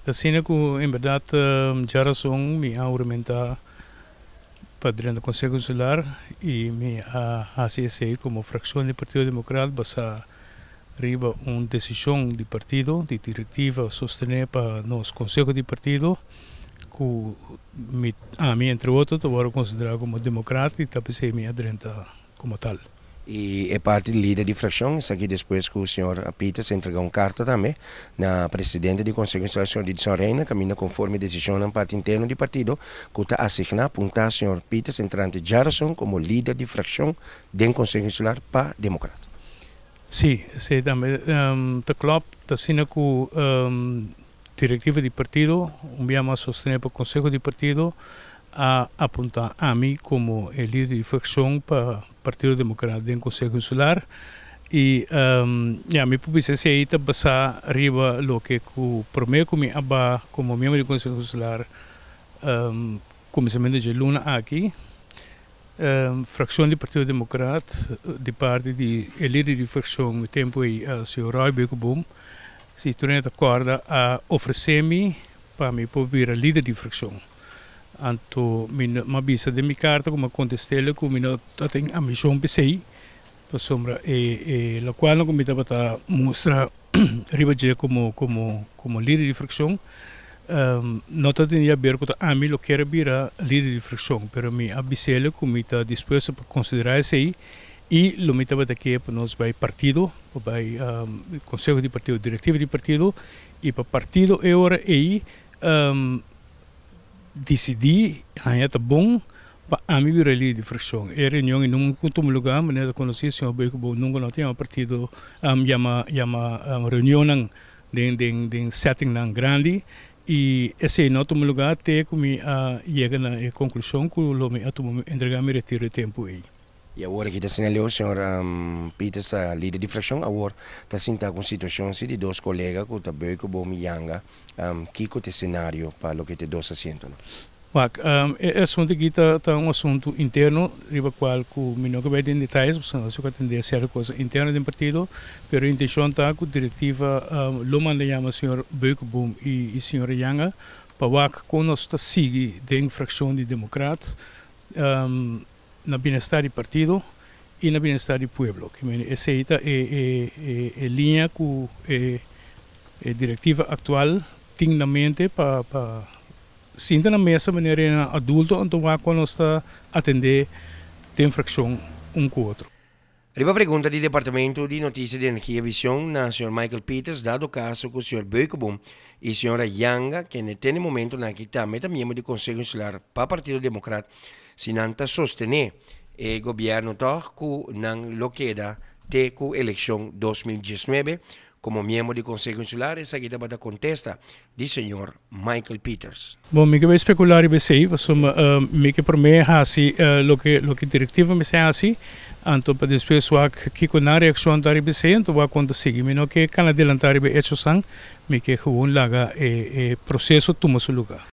Assim que, em verdade, já razão me aumentar para dentro do Conselho Consular e me ACSI como fração do Partido Democrata basa arriba uma decisão do partido, de diretiva, sostener para nos Conselho de Partido que a mim, entre outros, eu considerado como democrata e também me adrenta como tal. E é parte do líder de fração, isso aqui depois que o senhor Peters entregou uma carta também na presidente do Conselho Consular de São Reina, caminha conforme decisão na parte interna do partido, que está assignado a apontar o senhor Peters entrante Jarason como líder de fração do Conselho Consular para democrata. Sim, também está claro, está sendo que diretiva do partido, enviamos a sostener para o Conselho de Partido a apontar a mim como líder de fração para o Partido Democrata do Conselho Consular e a minha publicação aí está basada arriba lo que o primeiro que me aba como membro do Conselho Consular começamento de luna aqui fração do Partido Democrata de parte de líder de fração no tempo aí o senhor Roy Beukeboom se tornou de acordo a oferecer-me para me poder líder de fração. Anto ma bisa de mi carta como contestele que mi não tem a missão PCI para sombra la qual não me dá para mostrar ribaje como líder de fração não tem a ver com a mim lo quero virar líder de fração pero mi abisele que me está disposto para considerar isso aí e lo me estava aqui para nós vai partido vai conselho de partido diretivo de partido e para partido é hora aí decidi que é bom para a mim virar líder de fração. A reunião em um lugar, mas conheci o senhor Beukeboom, nunca não tinha partido, chama reunião em setting grande e esse não um lugar até que me chega na conclusão que eu me entregar me retiro de tempo aí. E agora que está sinalou o senhor Peters, líder de fração, agora está sentindo com situação de dois colegas que estão Beukeboom e Yanga, que é o cenário para o que te dois assentam? É assunto que está um assunto interno, riba qual que me não vai em detalhes, porque nós só atender a certa coisa interna do partido, mas a intenção está que a diretiva lo manda chama o senhor Beukeboom e o senhor Yanga para que nós está seguir da fração de democratas na bem-estar do partido e na bem-estar do povo. Essa é a linha que a diretiva atual tem na mente para sinta na mesa maneira adulto então vai quando está atender de infração com o outro. Arriba a pergunta do Departamento de Notícias de Energia e Visão na Sr. Michael Peters, dado o caso que o Sr. Beukeboom e a Sra. Yanga, que neste momento na kita membro do Conselho Consular para o Partido Democrata, se não está sostener o governo que não lo queda até a eleição 2019 como membro do Conselho Consular, essa aqui está contesta do Sr. Michael Peters. Bom, me que vai especular e pensei, me que por mim assim, lo que diretiva me sei assim, então para depois que com a reação da RBC, então vai acontecer, me não que can adelantar e hecho sang, me que o laga processo toma seu lugar.